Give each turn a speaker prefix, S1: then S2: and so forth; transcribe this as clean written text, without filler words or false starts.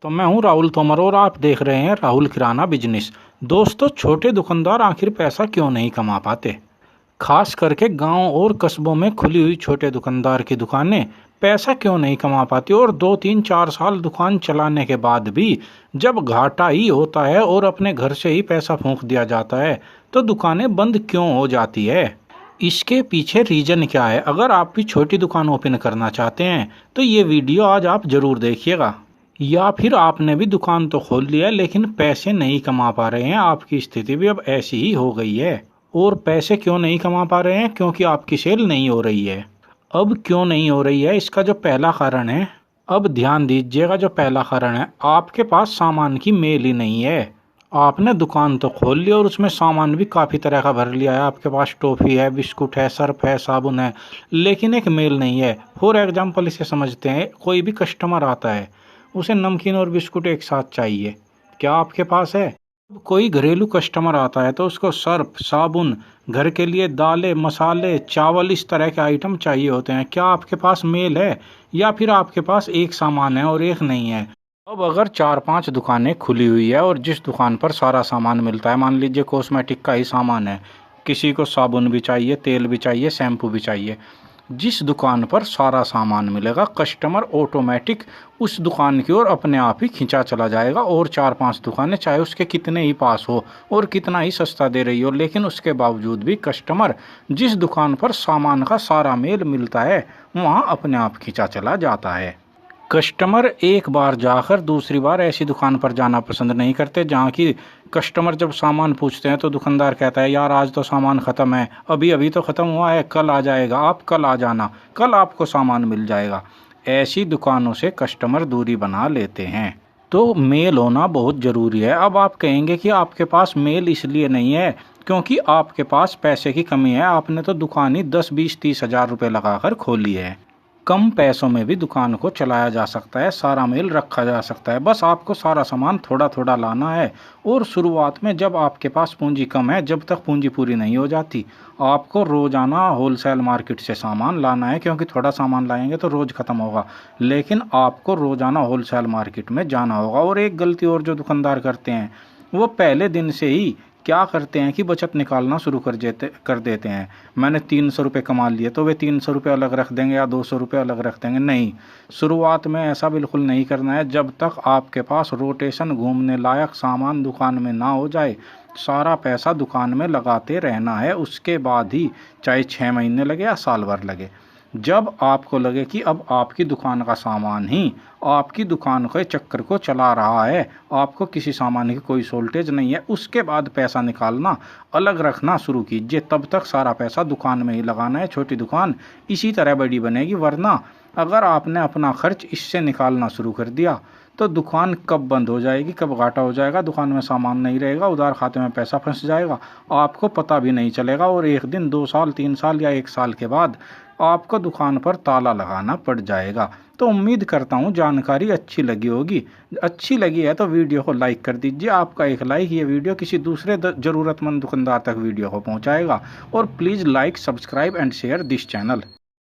S1: तो मैं हूं राहुल तोमर और आप देख रहे हैं राहुल किराना बिजनेस। दोस्तों, छोटे दुकानदार आखिर पैसा क्यों नहीं कमा पाते? खास करके गांव और कस्बों में खुली हुई छोटे दुकानदार की दुकानें पैसा क्यों नहीं कमा पाती और 2 3 4 साल दुकान चलाने के बाद भी जब घाटा ही होता है और अपने घर से ही पैसा फूंक दिया जाता है तो दुकानें बंद क्यों हो जाती है? इसके पीछे रीजन क्या है? अगर आप भी छोटी दुकान ओपन करना चाहते हैं तो ये वीडियो आज आप जरूर देखिएगा। या फिर आपने भी दुकान तो खोल लिया है लेकिन पैसे नहीं कमा पा रहे हैं, आपकी स्थिति भी अब ऐसी ही हो गई है। और पैसे क्यों नहीं कमा पा रहे हैं? क्योंकि आपकी सेल नहीं हो रही है। अब क्यों नहीं हो रही है, इसका जो पहला कारण है, अब ध्यान दीजिएगा, जो पहला कारण है आपके पास सामान की मेल ही नहीं है। आपने दुकान तो खोल ली और उसमें सामान भी काफ़ी तरह का भर लिया है, आपके पास टॉफ़ी है, बिस्कुट है, सर्फ है, साबुन है, लेकिन एक मेल नहीं है। फॉर एग्जाम्पल इसे समझते हैं, कोई भी कस्टमर आता है, उसे नमकीन और बिस्कुट एक साथ चाहिए, क्या आपके पास है? कोई घरेलू कस्टमर आता है तो उसको सर्फ, साबुन, घर के लिए दालें, मसाले, चावल, इस तरह के आइटम चाहिए होते हैं, क्या आपके पास मेल है? या फिर आपके पास एक सामान है और एक नहीं है? अब अगर 4 5 दुकानें खुली हुई है और जिस दुकान पर सारा सामान मिलता है, मान लीजिए कॉस्मेटिक का ही सामान है, किसी को साबुन भी चाहिए, तेल भी चाहिए, शैम्पू भी चाहिए, जिस दुकान पर सारा सामान मिलेगा कस्टमर ऑटोमेटिक उस दुकान की ओर अपने आप ही खिंचा चला जाएगा। और 4 5 दुकानें चाहे उसके कितने ही पास हो और कितना ही सस्ता दे रही हो, लेकिन उसके बावजूद भी कस्टमर जिस दुकान पर सामान का सारा मेल मिलता है वहाँ अपने आप खिंचा चला जाता है। कस्टमर एक बार जाकर दूसरी बार ऐसी दुकान पर जाना पसंद नहीं करते जहाँ की कस्टमर जब सामान पूछते हैं तो दुकानदार कहता है, यार आज तो सामान ख़त्म है, अभी अभी तो ख़त्म हुआ है, कल आ जाएगा, आप कल आ जाना, कल आपको सामान मिल जाएगा। ऐसी दुकानों से कस्टमर दूरी बना लेते हैं। तो मेल होना बहुत ज़रूरी है। अब आप कहेंगे कि आपके पास मेल इसलिए नहीं है क्योंकि आपके पास पैसे की कमी है, आपने तो दुकान ही 10 20 30 हज़ार रुपये लगाकर खोली है। कम पैसों में भी दुकान को चलाया जा सकता है, सारा मेल रखा जा सकता है, बस आपको सारा सामान थोड़ा थोड़ा लाना है। और शुरुआत में जब आपके पास पूंजी कम है, जब तक पूंजी पूरी नहीं हो जाती, आपको रोज़ाना होलसेल मार्केट से सामान लाना है, क्योंकि थोड़ा सामान लाएंगे तो रोज़ ख़त्म होगा, लेकिन आपको रोज़ाना होलसेल मार्केट में जाना होगा। और एक गलती और जो दुकानदार करते हैं, वो पहले दिन से ही क्या करते हैं कि बचत निकालना शुरू कर देते हैं। मैंने 300 रुपये कमा लिए तो वे 300 रुपये अलग रख देंगे या 200 रुपये अलग रख देंगे। नहीं, शुरुआत में ऐसा बिल्कुल नहीं करना है। जब तक आपके पास रोटेशन घूमने लायक सामान दुकान में ना हो जाए, सारा पैसा दुकान में लगाते रहना है। उसके बाद ही चाहे 6 महीने लगे या साल भर लगे, जब आपको लगे कि अब आपकी दुकान का सामान ही आपकी दुकान के चक्कर को चला रहा है, आपको किसी सामान की कोई शॉर्टेज नहीं है, उसके बाद पैसा निकालना, अलग रखना शुरू कीजिए। तब तक सारा पैसा दुकान में ही लगाना है। छोटी दुकान इसी तरह बड़ी बनेगी। वरना अगर आपने अपना खर्च इससे निकालना शुरू कर दिया तो दुकान कब बंद हो जाएगी, कब घाटा हो जाएगा, दुकान में सामान नहीं रहेगा, उधार खाते में पैसा फंस जाएगा, आपको पता भी नहीं चलेगा। और एक दिन 2 साल 3 साल या 1 साल के बाद आपको दुकान पर ताला लगाना पड़ जाएगा। तो उम्मीद करता हूँ जानकारी अच्छी लगी होगी। अच्छी लगी है तो वीडियो को लाइक कर दीजिए। आपका एक लाइक ये वीडियो किसी दूसरे ज़रूरतमंद दुकानदार तक वीडियो को पहुँचाएगा। और please like, subscribe and share this channel.